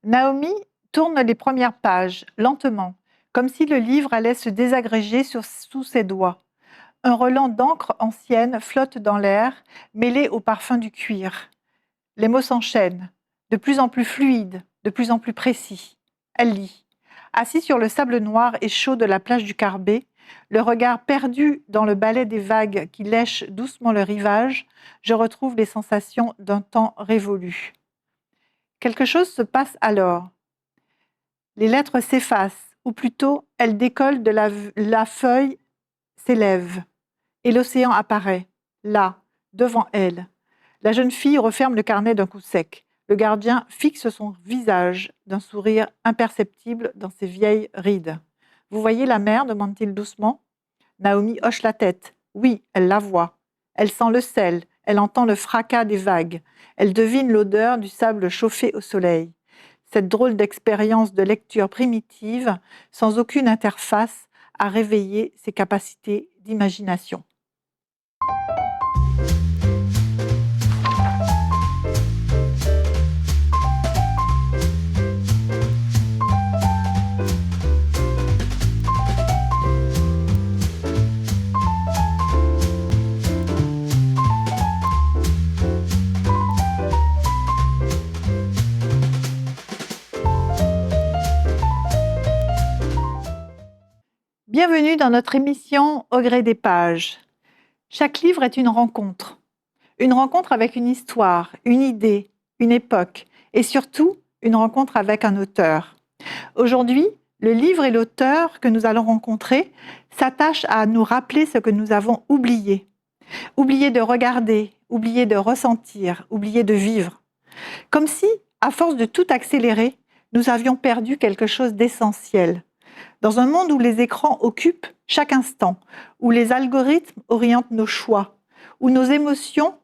Naomi tourne les premières pages, lentement, comme si le livre allait se désagréger sous ses doigts. Un relent d'encre ancienne flotte dans l'air, mêlé au parfum du cuir. Les mots s'enchaînent, de plus en plus fluides, de plus en plus précis. Elle lit. Assis sur le sable noir et chaud de la plage du Carbet, le regard perdu dans le balai des vagues qui lèchent doucement le rivage, je retrouve les sensations d'un temps révolu. Quelque chose se passe alors. Les lettres s'effacent, ou plutôt, elles décollent de la feuille, s'élèvent, et l'océan apparaît, là, devant elle. La jeune fille referme le carnet d'un coup sec. Le gardien fixe son visage d'un sourire imperceptible dans ses vieilles rides. « Vous voyez la mer » demande-t-il doucement. Naomi hoche la tête. Oui, elle la voit. Elle sent le sel, elle entend le fracas des vagues. Elle devine l'odeur du sable chauffé au soleil. Cette drôle d'expérience de lecture primitive, sans aucune interface, a réveillé ses capacités d'imagination. Bienvenue dans notre émission Au gré des pages. Chaque livre est une rencontre avec une histoire, une idée, une époque, et surtout une rencontre avec un auteur. Aujourd'hui, le livre et l'auteur que nous allons rencontrer s'attachent à nous rappeler ce que nous avons oublié. Oublié de regarder, oublié de ressentir, oublié de vivre. Comme si, à force de tout accélérer, nous avions perdu quelque chose d'essentiel. Dans un monde où les écrans occupent chaque instant, où les algorithmes orientent nos choix, où nos émotions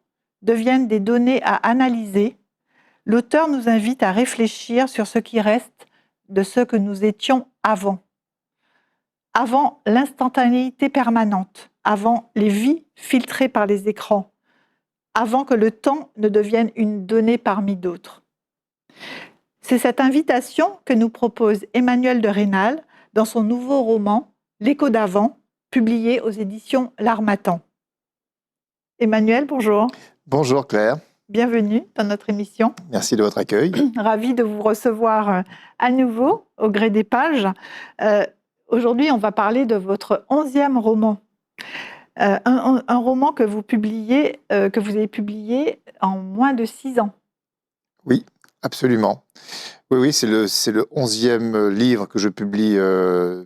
deviennent des données à analyser, l'auteur nous invite à réfléchir sur ce qui reste de ce que nous étions avant. Avant l'instantanéité permanente, avant les vies filtrées par les écrans, avant que le temps ne devienne une donnée parmi d'autres. C'est cette invitation que nous propose Emmanuelle de Rênal dans son nouveau roman « L'écho d'avant », publié aux éditions L'Harmattan. Emmanuelle, bonjour. Bonjour Claire. Bienvenue dans notre émission. Merci de votre accueil. Ravie de vous recevoir à nouveau au gré des pages. Aujourd'hui, on va parler de votre 11e roman. Un roman que vous avez publié en moins de 6 ans. Oui, absolument. Oui, c'est le 11e livre que je publie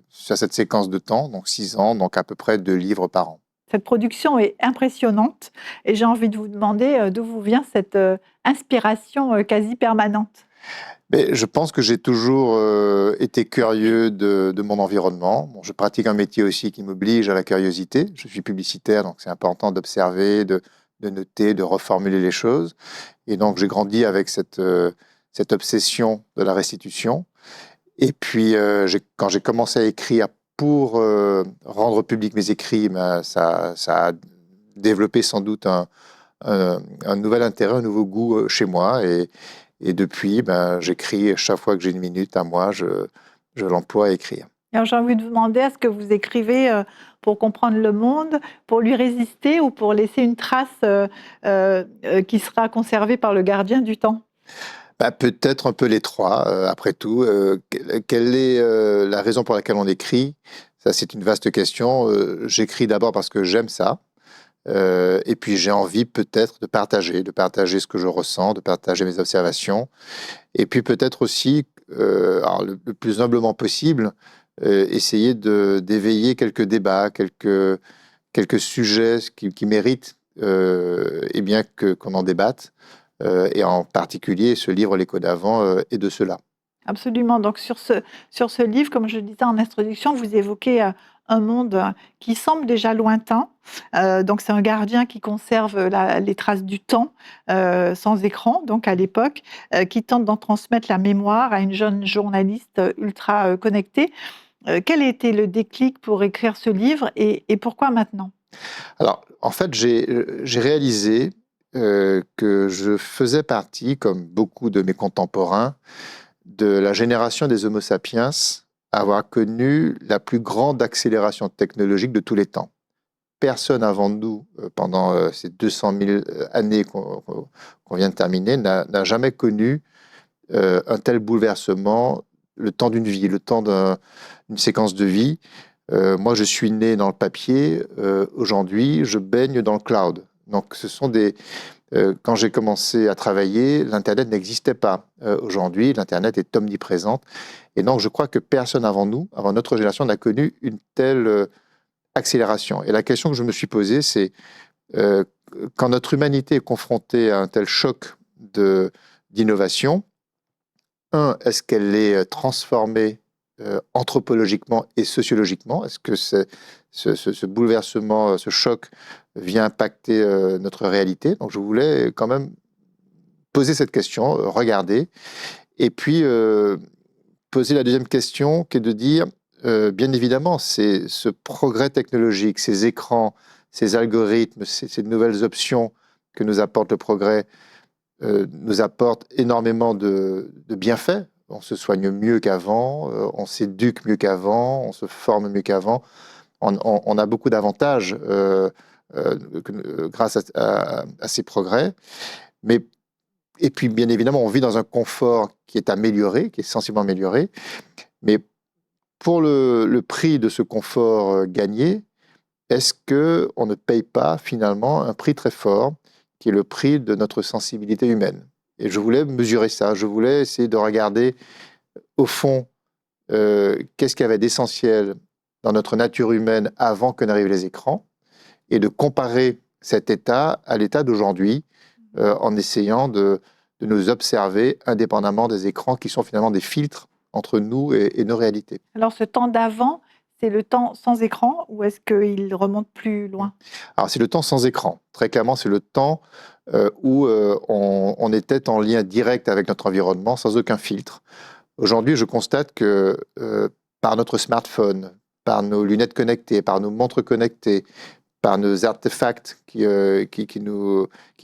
sur cette séquence de temps, donc 6 ans, donc à peu près 2 livres par an. Cette production est impressionnante et j'ai envie de vous demander d'où vous vient cette inspiration quasi permanente. Mais je pense que j'ai toujours été curieux de mon environnement. Bon, je pratique un métier aussi qui m'oblige à la curiosité. Je suis publicitaire, donc c'est important d'observer, de noter, de reformuler les choses. Et donc j'ai grandi avec cette obsession de la restitution. Et puis quand j'ai commencé à écrire pour rendre public mes écrits, ça a développé sans doute un nouvel intérêt, un nouveau goût chez moi. Et depuis, j'écris chaque fois que j'ai une minute à moi, je l'emploie à écrire. Alors, j'ai envie de vous demander, est-ce que vous écrivez pour comprendre le monde, pour lui résister ou pour laisser une trace qui sera conservée par le gardien du temps ? Peut-être un peu les trois, après tout. Quelle est la raison pour laquelle on écrit ? Ça, c'est une vaste question. J'écris d'abord parce que j'aime ça. Et puis j'ai envie peut-être de partager ce que je ressens, de partager mes observations. Et puis peut-être aussi, alors le plus humblement possible, essayer d'éveiller quelques débats, quelques sujets qui méritent et bien qu'on en débatte. Et en particulier, ce livre, L'écho d'avant, est de cela. Absolument. Donc sur ce livre, comme je le disais en introduction, vous évoquez un monde qui semble déjà lointain. Donc c'est un gardien qui conserve les traces du temps sans écran, donc à l'époque, qui tente d'en transmettre la mémoire à une jeune journaliste ultra connectée. Quel a été le déclic pour écrire ce livre et pourquoi maintenant ? Alors, en fait, j'ai réalisé que je faisais partie, comme beaucoup de mes contemporains, de la génération des Homo sapiens à avoir connu la plus grande accélération technologique de tous les temps. Personne avant nous, pendant ces 200 000 années qu'on vient de terminer, n'a jamais connu un tel bouleversement, le temps d'une vie, le temps d'une séquence de vie. Moi, je suis né dans le papier. Aujourd'hui, je baigne dans le cloud. Donc, ce sont quand j'ai commencé à travailler, l'Internet n'existait pas. Aujourd'hui, l'Internet est omniprésente. Et donc, je crois que personne avant nous, avant notre génération, n'a connu une telle accélération. Et la question que je me suis posée, c'est euh, quand notre humanité est confrontée à un tel choc d'innovation, est-ce qu'elle est transformée anthropologiquement et sociologiquement? Est-ce que ce bouleversement, ce choc vient impacter notre réalité? Donc je voulais quand même poser cette question, regarder, et puis poser la deuxième question qui est de dire, bien évidemment, c'est ce progrès technologique, ces écrans, ces algorithmes, ces nouvelles options que nous apporte le progrès, nous apporte énormément de bienfaits. On se soigne mieux qu'avant, on s'éduque mieux qu'avant, on se forme mieux qu'avant. On a beaucoup d'avantages grâce à ces progrès. Et puis, bien évidemment, on vit dans un confort qui est amélioré, qui est sensiblement amélioré. Mais pour le prix de ce confort gagné, est-ce qu'on ne paye pas finalement un prix très fort, qui est le prix de notre sensibilité humaine? Et je voulais mesurer ça, je voulais essayer de regarder au fond qu'est-ce qu'il y avait d'essentiel dans notre nature humaine avant que n'arrivent les écrans, et de comparer cet état à l'état d'aujourd'hui en essayant de nous observer indépendamment des écrans qui sont finalement des filtres entre nous et nos réalités. Alors, ce temps d'avant, c'est le temps sans écran ou est-ce qu'il remonte plus loin? Alors, c'est le temps sans écran. Très clairement, c'est le temps où on était en lien direct avec notre environnement, sans aucun filtre. Aujourd'hui, je constate que par notre smartphone, par nos lunettes connectées, par nos montres connectées, par nos artefacts qui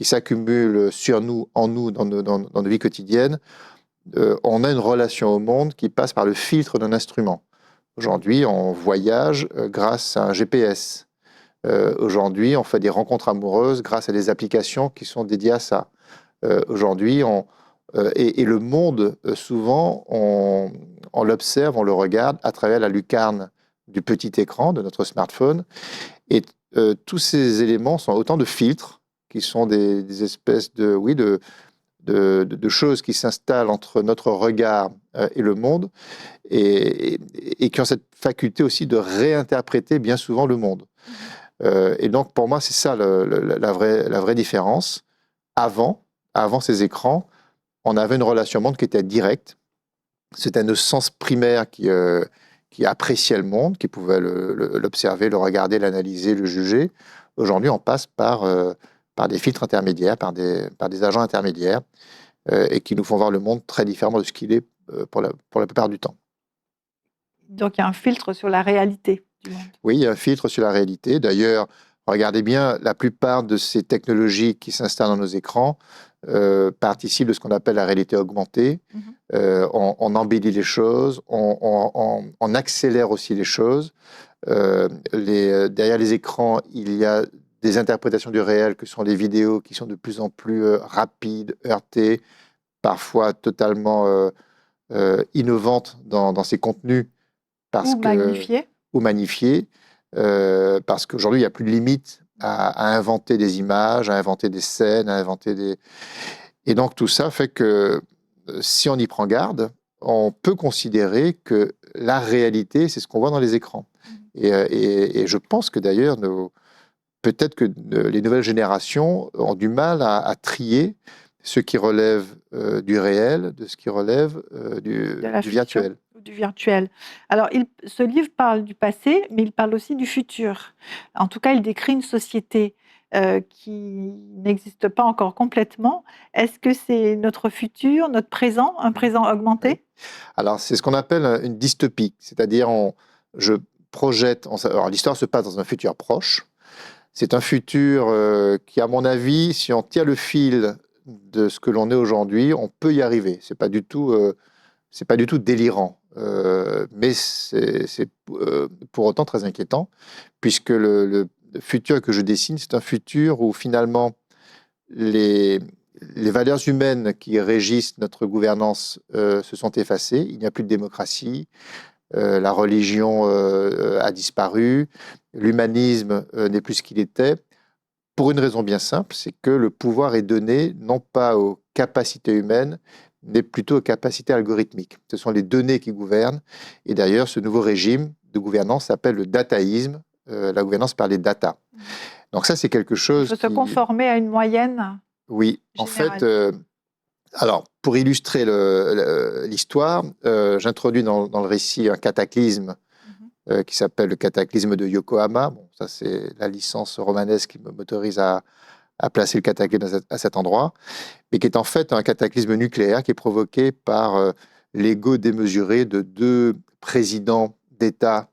s'accumulent sur nous, en nous, dans nos vies quotidiennes, on a une relation au monde qui passe par le filtre d'un instrument. Aujourd'hui, on voyage grâce à un GPS. Aujourd'hui, on fait des rencontres amoureuses grâce à des applications qui sont dédiées à ça. Aujourd'hui, et le monde, souvent, on l'observe, on le regarde à travers la lucarne du petit écran de notre smartphone. Et tous ces éléments sont autant de filtres qui sont des espèces de choses qui s'installent entre notre regard et le monde et qui ont cette faculté aussi de réinterpréter bien souvent le monde. Et donc, pour moi, c'est ça la vraie différence. Avant ces écrans, on avait une relation au monde qui était directe. C'était nos sens primaires qui appréciaient le monde, qui pouvaient l'observer, le regarder, l'analyser, le juger. Aujourd'hui, on passe par des filtres intermédiaires, par des agents intermédiaires, et qui nous font voir le monde très différemment de ce qu'il est pour la plupart du temps. Donc, il y a un filtre sur la réalité du monde. Oui, il y a un filtre sur la réalité. D'ailleurs, regardez bien, la plupart de ces technologies qui s'installent dans nos écrans participent de ce qu'on appelle la réalité augmentée. On embellit les choses, on accélère aussi les choses. Derrière les écrans, il y a des interprétations du réel que sont les vidéos qui sont de plus en plus rapides, heurtées, parfois totalement innovantes dans ces contenus. Ou magnifiées. Parce qu'aujourd'hui, il n'y a plus de limite à inventer des images, à inventer des scènes, à inventer des... Et donc tout ça fait que si on y prend garde, on peut considérer que la réalité, c'est ce qu'on voit dans les écrans. Et je pense que d'ailleurs, peut-être que les nouvelles générations ont du mal à trier ce qui relève du réel de ce qui relève du virtuel. Du virtuel. Alors, ce livre parle du passé, mais il parle aussi du futur. En tout cas, il décrit une société qui n'existe pas encore complètement. Est-ce que c'est notre futur, notre présent, un présent augmenté? Oui. Alors, c'est ce qu'on appelle une dystopie, c'est-à-dire je projette... Alors, l'histoire se passe dans un futur proche. C'est un futur qui, à mon avis, si on tient le fil de ce que l'on est aujourd'hui, on peut y arriver. C'est pas du tout c'est pas du tout délirant, mais c'est pour autant très inquiétant, puisque le futur que je dessine, c'est un futur où finalement les, les valeurs humaines qui régissent notre gouvernance se sont effacées. Il n'y a plus de démocratie, la religion a disparu, l'humanisme n'est plus ce qu'il était, pour une raison bien simple, c'est que le pouvoir est donné non pas aux capacités humaines, mais plutôt aux capacités algorithmiques. Ce sont les données qui gouvernent. Et d'ailleurs, ce nouveau régime de gouvernance s'appelle le dataïsme, la gouvernance par les data. Donc ça, c'est quelque Il chose faut se qui... conformer à une moyenne Oui, en fait, générale. alors, pour illustrer l'histoire, j'introduis dans le récit un cataclysme Mhm. qui s'appelle le cataclysme de Yokohama. Bon, ça, c'est la licence romanesque qui m'autorise à placer le cataclysme à cet endroit, mais qui est en fait un cataclysme nucléaire qui est provoqué par l'ego démesuré de deux présidents d'État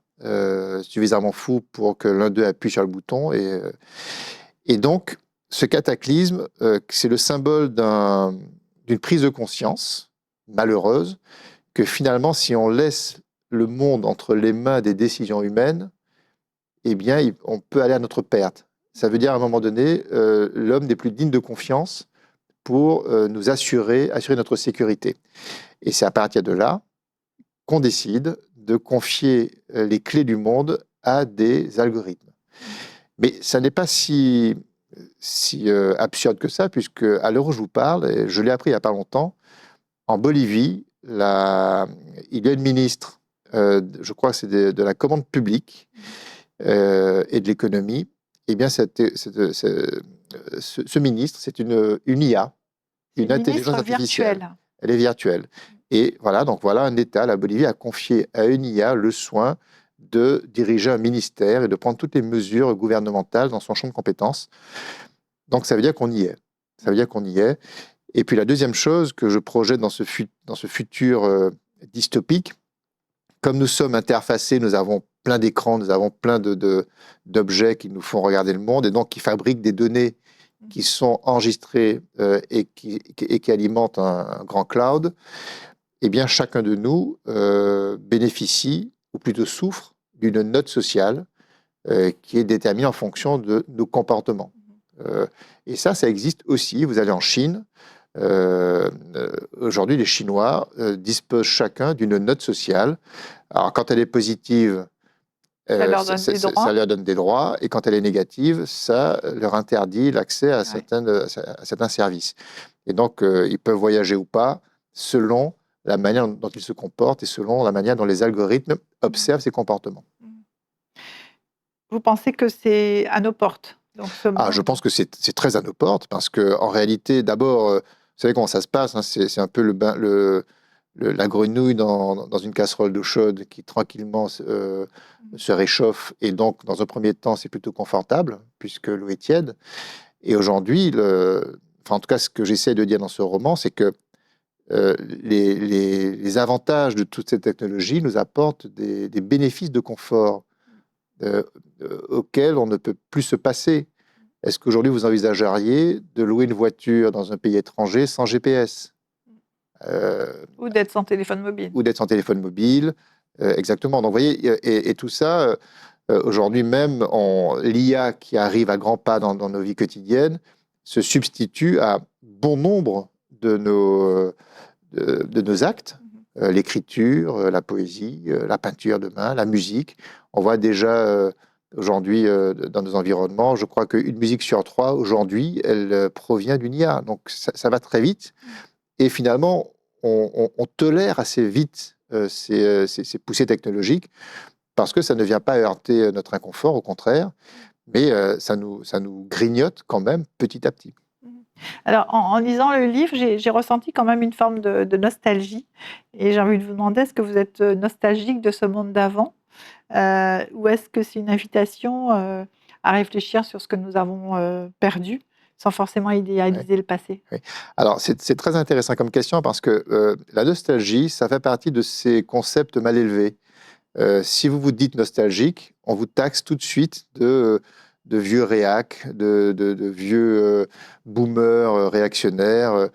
suffisamment fous pour que l'un d'eux appuie sur le bouton. Et donc, ce cataclysme, c'est le symbole d'une prise de conscience malheureuse que finalement, si on laisse le monde entre les mains des décisions humaines, eh bien, on peut aller à notre perte. Ça veut dire, à un moment donné, l'homme n'est plus digne de confiance pour nous assurer notre sécurité. Et c'est à partir de là qu'on décide de confier les clés du monde à des algorithmes. Mais ça n'est pas si absurde que ça, puisque à l'heure où je vous parle, et je l'ai appris il n'y a pas longtemps, en Bolivie, il y a une ministre, je crois que c'est de la commande publique et de l'économie. Eh bien, ce ministre, c'est une IA, C'est une une intelligence ministre artificielle. virtuelle. Elle est virtuelle. Et voilà, donc voilà un État, la Bolivie a confié à une IA le soin de diriger un ministère et de prendre toutes les mesures gouvernementales dans son champ de compétences. Donc ça veut dire qu'on y est. Ça veut dire qu'on y est. Et puis la deuxième chose que je projette dans ce futur dystopique, comme nous sommes interfacés, nous avons plein d'écrans, nous avons plein d'objets qui nous font regarder le monde et donc qui fabriquent des données qui sont enregistrées et qui alimentent un grand cloud. Eh bien, chacun de nous bénéficie, ou plutôt souffre, d'une note sociale qui est déterminée en fonction de nos comportements. Et ça existe aussi. Vous allez en Chine. Aujourd'hui, les Chinois disposent chacun d'une note sociale. Alors, quand elle est positive, Ça leur donne des ça droits. leur donne des droits, et quand elle est négative, ça leur interdit l'accès à certains services. Et donc, ils peuvent voyager ou pas selon la manière dont ils se comportent et selon la manière dont les algorithmes observent ces comportements. Vous pensez que c'est à nos portes, donc ce Je monde. pense que c'est très à nos portes, parce qu'en réalité, d'abord, vous savez comment ça se passe, hein, c'est un peu la grenouille dans une casserole d'eau chaude qui tranquillement se réchauffe, et donc, dans un premier temps, c'est plutôt confortable, puisque l'eau est tiède. Et aujourd'hui, en tout cas, ce que j'essaie de dire dans ce roman, c'est que les avantages de toutes ces technologies nous apportent des bénéfices de confort euh, auxquels on ne peut plus se passer. Est-ce qu'aujourd'hui, vous envisageriez de louer une voiture dans un pays étranger sans GPS Ou d'être sans téléphone mobile. ou d'être sans téléphone mobile? Exactement. Donc, vous voyez, et tout ça, aujourd'hui même, l'IA qui arrive à grands pas dans nos vies quotidiennes se substitue à bon nombre de nos actes, l'écriture, la poésie, la peinture de main, la musique. On voit déjà aujourd'hui dans nos environnements, je crois qu'une musique sur trois aujourd'hui, elle provient d'une IA. Donc ça va très vite. Et finalement, on tolère assez vite ces poussées technologiques parce que ça ne vient pas heurter notre inconfort, au contraire, mais ça nous grignote quand même petit à petit. Alors, en lisant le livre, j'ai ressenti quand même une forme de nostalgie. Et j'ai envie de vous demander, est-ce que vous êtes nostalgique de ce monde d'avant ou est-ce que c'est une invitation à réfléchir sur ce que nous avons perdu sans forcément idéaliser le passé? Oui. Alors, c'est très intéressant comme question parce que la nostalgie, ça fait partie de ces concepts mal élevés. Si vous vous dites nostalgique, on vous taxe tout de suite de vieux réacs, de vieux boomers réactionnaires,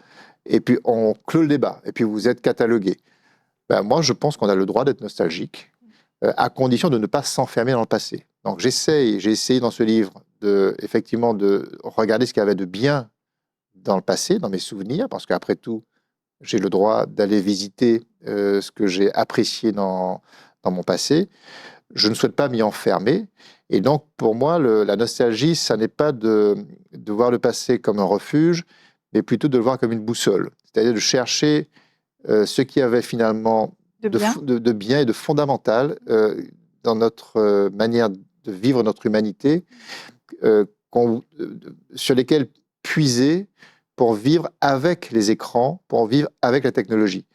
et puis on clôt le débat, et puis vous êtes catalogué. Ben, moi, je pense qu'on a le droit d'être nostalgique, à condition de ne pas s'enfermer dans le passé. Donc j'ai essayé dans ce livre effectivement de regarder ce qu'il y avait de bien dans le passé, dans mes souvenirs, parce qu'après tout, j'ai le droit d'aller visiter ce que j'ai apprécié dans mon passé. Je ne souhaite pas m'y enfermer. Et donc, pour moi, la nostalgie, ça n'est pas de voir le passé comme un refuge, mais plutôt de le voir comme une boussole. C'est-à-dire de chercher ce qui avait finalement De bien. de bien et de fondamental dans notre manière de vivre notre humanité, sur lesquels puiser pour vivre avec les écrans, pour vivre avec la technologie.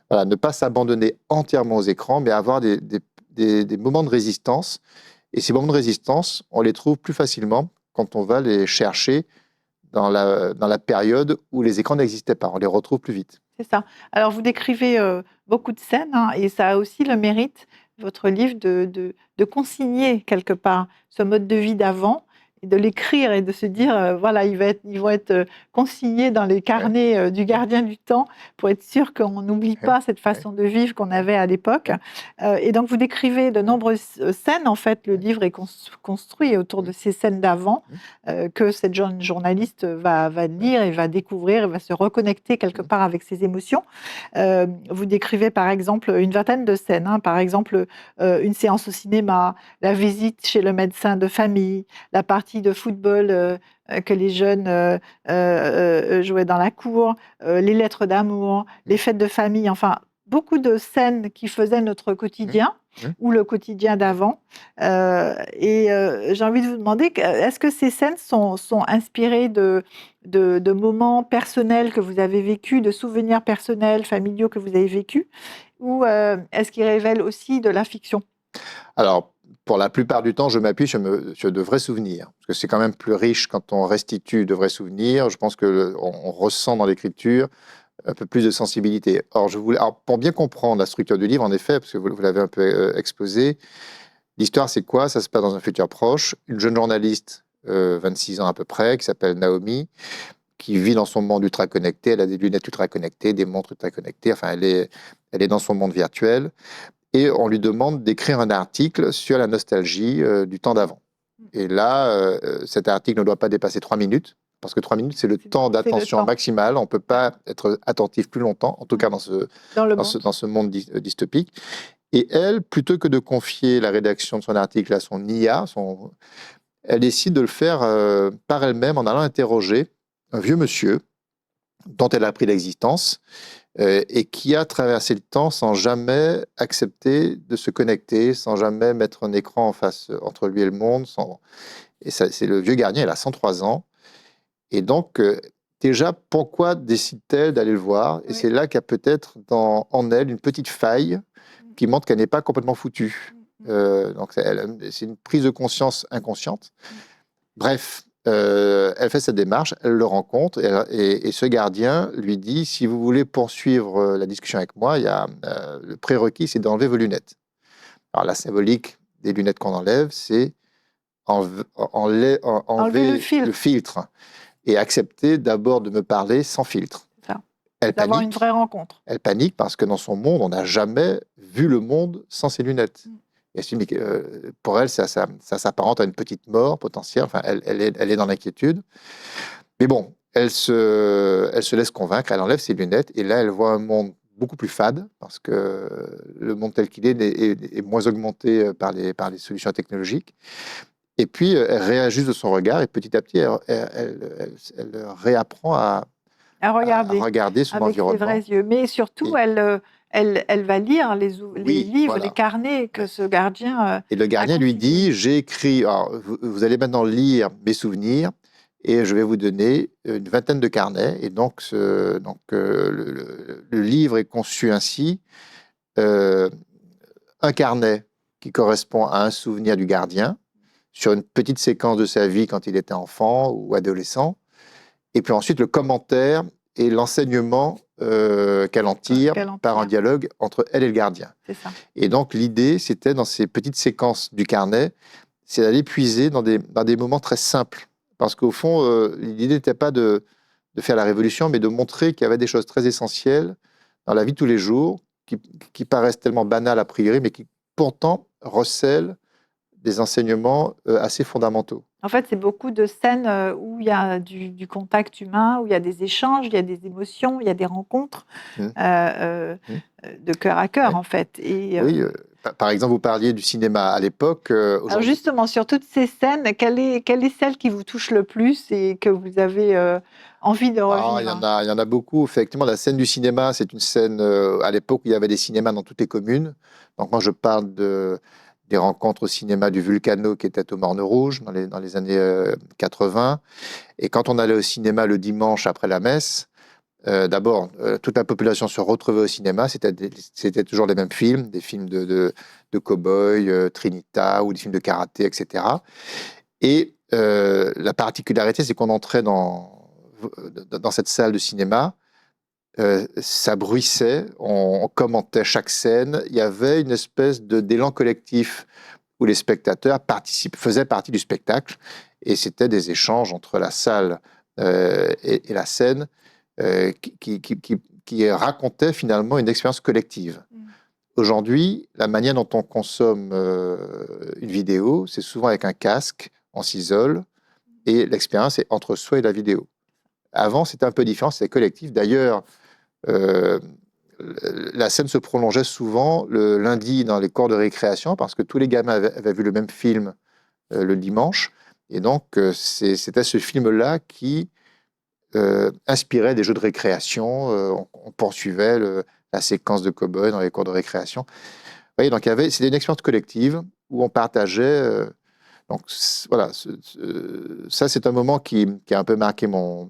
Voilà, ne pas s'abandonner entièrement aux écrans, mais avoir des moments de résistance. Et ces moments de résistance, on les trouve plus facilement quand on va les chercher dans la période où les écrans n'existaient pas. On les retrouve plus vite. C'est ça. Alors, vous décrivez beaucoup de scènes, hein, et ça a aussi le mérite, votre livre, de consigner quelque part ce mode de vie d'avant, et de l'écrire et de se dire, voilà, ils vont être consignés dans les carnets du gardien du temps pour être sûr qu'on n'oublie pas cette façon de vivre qu'on avait à l'époque. Et donc, vous décrivez de nombreuses scènes. En fait, le livre est construit autour de ces scènes d'avant que cette jeune journaliste va lire et va découvrir et va se reconnecter quelque part avec ses émotions. Vous décrivez par exemple une vingtaine de scènes, hein, par exemple une séance au cinéma, la visite chez le médecin de famille, la partie de football que les jeunes jouaient dans la cour, les lettres d'amour, les fêtes de famille, enfin beaucoup de scènes qui faisaient notre quotidien ou le quotidien d'avant. J'ai envie de vous demander, est-ce que ces scènes sont inspirées de moments personnels que vous avez vécus, de souvenirs personnels, familiaux que vous avez vécus, ou est-ce qu'ils révèlent aussi de la fiction? Alors, pour la plupart du temps, je m'appuie sur de vrais souvenirs, parce que c'est quand même plus riche quand on restitue de vrais souvenirs. Je pense qu'on ressent dans l'écriture un peu plus de sensibilité. Alors, pour bien comprendre la structure du livre, en effet, parce que vous l'avez un peu exposé, l'histoire, c'est quoi? Ça se passe dans un futur proche. Une jeune journaliste, 26 ans à peu près, qui s'appelle Naomi, qui vit dans son monde ultra connecté. Elle a des lunettes ultra connectées, des montres ultra connectées. Enfin, elle est dans son monde virtuel. Et on lui demande d'écrire un article sur la nostalgie du temps d'avant. Et là, cet article ne doit pas dépasser 3 minutes, parce que 3 minutes, c'est le temps d'attention maximal. On ne peut pas être attentif plus longtemps, en tout cas dans ce monde dystopique. Et elle, plutôt que de confier la rédaction de son article à son IA, elle décide de le faire par elle-même en allant interroger un vieux monsieur dont elle a appris l'existence et qui a traversé le temps sans jamais accepter de se connecter, sans jamais mettre un écran en face entre lui et le monde. Et c'est le vieux gardien, il a 103 ans. Et donc, déjà, pourquoi décide-t-elle d'aller le voir? Et c'est là qu'il y a peut-être en elle une petite faille qui montre qu'elle n'est pas complètement foutue. Donc, c'est une prise de conscience inconsciente. Bref, elle fait cette démarche, elle le rencontre, et ce gardien lui dit, si vous voulez poursuivre la discussion avec moi, le prérequis, c'est d'enlever vos lunettes. Alors, la symbolique des lunettes qu'on enlève, c'est enlever le filtre et accepter d'abord de me parler sans filtre. D'avoir une vraie rencontre. Elle panique parce que dans son monde, on n'a jamais vu le monde sans ses lunettes. Et pour elle, ça s'apparente à une petite mort potentielle. Enfin, elle est dans l'inquiétude. Mais bon, elle se laisse convaincre, elle enlève ses lunettes, et là, elle voit un monde beaucoup plus fade, parce que le monde tel qu'il est moins augmenté par les solutions technologiques. Et puis, elle réajuste de son regard, et petit à petit, elle réapprend à regarder son avec environnement. Avec ses vrais yeux. Mais surtout, elle va lire les livres, les carnets que ce gardien et le gardien lui dit, j'ai écrit, vous allez maintenant lire mes souvenirs, et je vais vous donner une vingtaine de carnets. Et donc, le livre est conçu ainsi. Un carnet qui correspond à un souvenir du gardien, sur une petite séquence de sa vie quand il était enfant ou adolescent. Et puis ensuite, le commentaire et l'enseignement qu'elle en tire par un dialogue entre elle et le gardien. C'est ça. Et donc, l'idée, c'était, dans ces petites séquences du carnet, c'est d'aller puiser dans des moments très simples. Parce qu'au fond, l'idée n'était pas de faire la révolution, mais de montrer qu'il y avait des choses très essentielles dans la vie de tous les jours qui paraissent tellement banales a priori, mais qui pourtant recèlent des enseignements assez fondamentaux. En fait, c'est beaucoup de scènes où il y a du contact humain, où il y a des échanges, il y a des émotions, il y a des rencontres Mm. Mm. de cœur à cœur, Ouais. en fait. Oui, par exemple, vous parliez du cinéma à l'époque. Alors Aujourd'hui, justement, sur toutes ces scènes, quelle est celle qui vous touche le plus et que vous avez envie de revivre? il y en a beaucoup. Effectivement, la scène du cinéma, c'est une scène à l'époque où il y avait des cinémas dans toutes les communes. Donc moi, je parle des rencontres au cinéma du Vulcano qui était au Morne Rouge dans les années 80. Et quand on allait au cinéma le dimanche après la messe, d'abord, toute la population se retrouvait au cinéma. C'était toujours les mêmes films, des films de cow-boys, Trinita ou des films de karaté, etc. Et la particularité, c'est qu'on entrait dans cette salle de cinéma, ça bruissait, on commentait chaque scène. Il y avait une espèce d'élan collectif où les spectateurs faisaient partie du spectacle. Et c'était des échanges entre la salle et la scène qui racontaient finalement une expérience collective. Mm. Aujourd'hui, la manière dont on consomme une vidéo, c'est souvent avec un casque, on s'isole, et l'expérience est entre soi et la vidéo. Avant, c'était un peu différent, c'était collectif. D'ailleurs, euh, la scène se prolongeait souvent le lundi dans les cours de récréation, parce que tous les gamins avaient vu le même film le dimanche. Et donc, c'était ce film-là qui inspirait des jeux de récréation. On poursuivait la séquence de cow-boy dans les cours de récréation. Vous voyez, donc c'était une expérience collective où on partageait. Donc voilà, ça c'est un moment qui a un peu marqué mon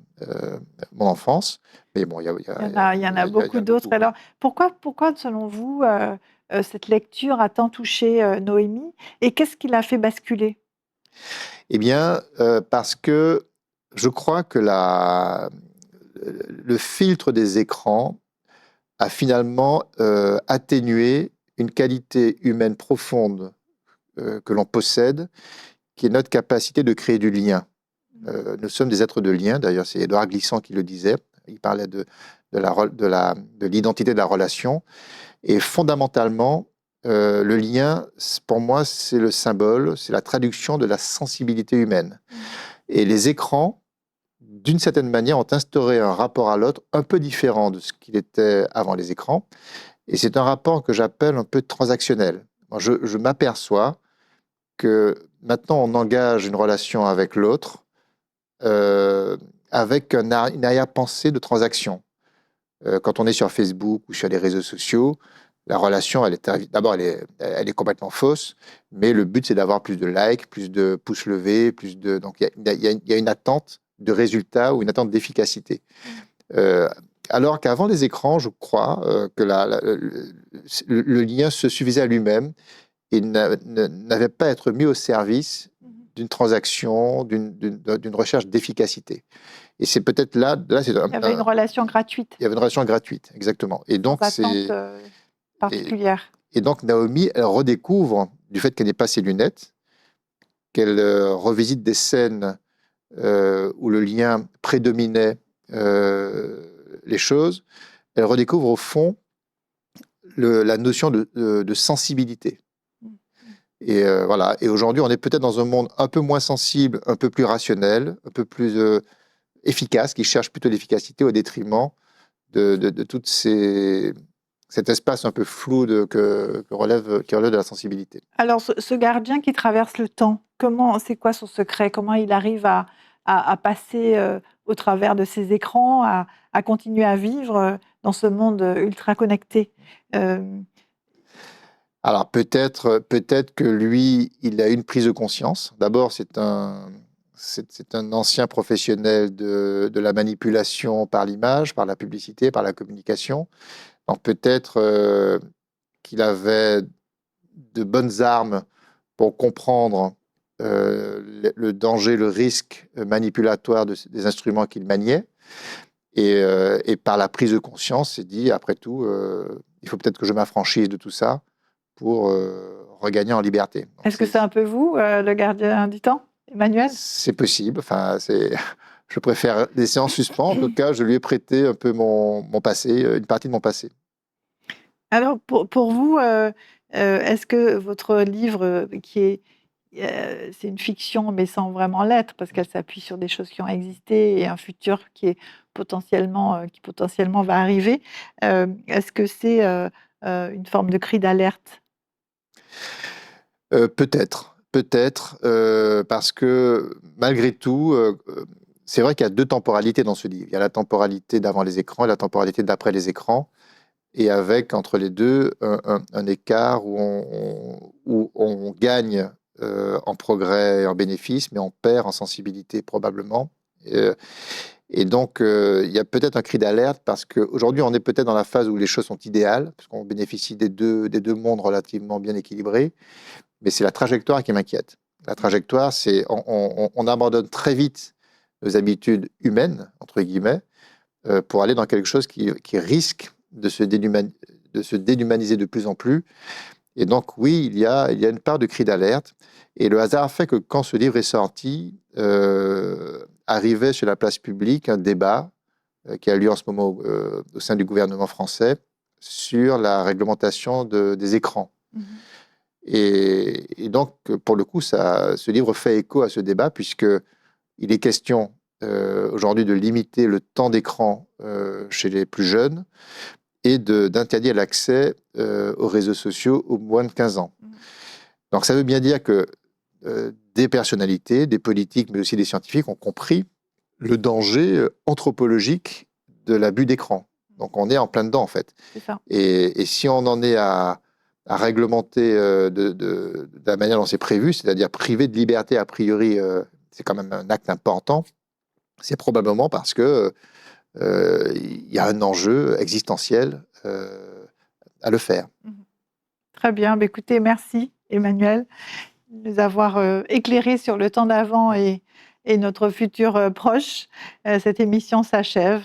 enfance. Mais bon, Il y en a il y beaucoup a d'autres. beaucoup. Alors, pourquoi selon vous, cette lecture a tant touché Noémie et qu'est-ce qui l'a fait basculer? Eh bien, parce que je crois que le filtre des écrans a finalement atténué une qualité humaine profonde que l'on possède, qui est notre capacité de créer du lien. Nous sommes des êtres de lien, d'ailleurs c'est Édouard Glissant qui le disait, il parlait de l'identité de la relation, et fondamentalement, le lien, pour moi, c'est le symbole, c'est la traduction de la sensibilité humaine. Et les écrans, d'une certaine manière, ont instauré un rapport à l'autre un peu différent de ce qu'il était avant les écrans. Et c'est un rapport que j'appelle un peu transactionnel. Moi, je m'aperçois que maintenant, on engage une relation avec l'autre euh, avec une arrière-pensée de transaction. Quand on est sur Facebook ou sur les réseaux sociaux, la relation, d'abord, elle est complètement fausse, mais le but, c'est d'avoir plus de likes, plus de pouces levés, donc il y a une attente de résultat ou une attente d'efficacité. Euh, alors qu'avant les écrans, je crois que le lien se suffisait à lui-même et n'avait pas à être mis au service d'une transaction, d'une recherche d'efficacité. Et c'est peut-être là c'est Il y avait une relation gratuite, il y avait une relation gratuite, exactement. sans attente Et, particulière. et donc Naomi, elle redécouvre, du fait qu'elle n'ait pas ses lunettes, qu'elle revisite des scènes où le lien prédominait les choses, elle redécouvre au fond la notion de sensibilité. Et voilà. Et aujourd'hui, on est peut-être dans un monde un peu moins sensible, un peu plus rationnel, un peu plus efficace, qui cherche plutôt l'efficacité au détriment de toutes cet espace un peu flou qui relève de la sensibilité. Alors, ce gardien qui traverse le temps, c'est quoi son secret? Comment il arrive à passer au travers de ces écrans, à continuer à vivre dans ce monde ultra connecté? Euh, Alors peut-être que lui, il a une prise de conscience. D'abord, c'est un ancien professionnel de la manipulation par l'image, par la publicité, par la communication. Donc peut-être qu'il avait de bonnes armes pour comprendre le danger, le risque manipulatoire des instruments qu'il maniait. Et par la prise de conscience, s'est dit, après tout, il faut peut-être que je m'affranchisse de tout ça pour regagner en liberté. Donc, Est-ce que c'est un peu vous, le gardien du temps, Emmanuel? c'est possible. Enfin, je préfère laisser en suspens. En tout cas, je lui ai prêté un peu mon passé, une partie de mon passé. Alors, pour vous, est-ce que votre livre, c'est une fiction, mais sans vraiment l'être, parce qu'elle s'appuie sur des choses qui ont existé et un futur qui potentiellement va arriver, est-ce que c'est une forme de cri d'alerte? Peut-être, parce que malgré tout, c'est vrai qu'il y a 2 temporalités dans ce livre. Il y a la temporalité d'avant les écrans et la temporalité d'après les écrans, et avec entre les 2 un écart où on gagne, en progrès et en bénéfice, mais on perd en sensibilité probablement. Heu et donc, il y a peut-être un cri d'alerte parce qu'aujourd'hui, on est peut-être dans la phase où les choses sont idéales, parce qu'on bénéficie des deux mondes relativement bien équilibrés, mais c'est la trajectoire qui m'inquiète. La trajectoire, c'est on abandonne très vite nos habitudes «humaines» entre guillemets, pour aller dans quelque chose qui risque de se déhumaniser de plus en plus. Et donc oui, il y a une part de cri d'alerte, et le hasard fait que quand ce livre est sorti, arrivait sur la place publique un débat, qui a lieu en ce moment au sein du gouvernement français sur la réglementation des écrans. Mmh. Et donc, pour le coup, ce livre fait écho à ce débat, puisqu'il est question aujourd'hui de limiter le temps d'écran chez les plus jeunes et d'interdire l'accès aux réseaux sociaux aux moins de 15 ans. Mmh. Donc ça veut bien dire que des personnalités, des politiques, mais aussi des scientifiques ont compris le danger anthropologique de l'abus d'écran. Donc on est en plein dedans, en fait. C'est ça. Et si on en est à réglementer de la manière dont c'est prévu, c'est-à-dire priver de liberté a priori, c'est quand même un acte important, c'est probablement parce que il y a un enjeu existentiel à le faire. Mmh. Très bien, bah, écoutez, merci Emmanuel de nous avoir, éclairés sur le temps d'avant et notre futur, proche. Cette émission s'achève.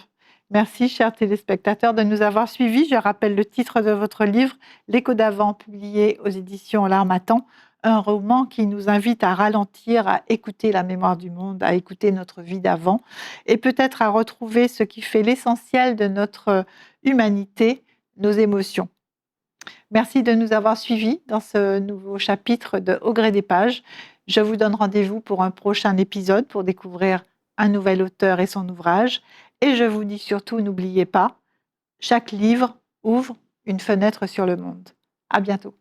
Merci, chers téléspectateurs, de nous avoir suivis. Je rappelle le titre de votre livre, «L'écho d'avant», publié aux éditions L'Harmattan, un roman qui nous invite à ralentir, à écouter la mémoire du monde, à écouter notre vie d'avant et peut-être à retrouver ce qui fait l'essentiel de notre humanité, nos émotions. Merci de nous avoir suivis dans ce nouveau chapitre de Au gré des pages. Je vous donne rendez-vous pour un prochain épisode pour découvrir un nouvel auteur et son ouvrage. Et je vous dis surtout, n'oubliez pas, chaque livre ouvre une fenêtre sur le monde. À bientôt.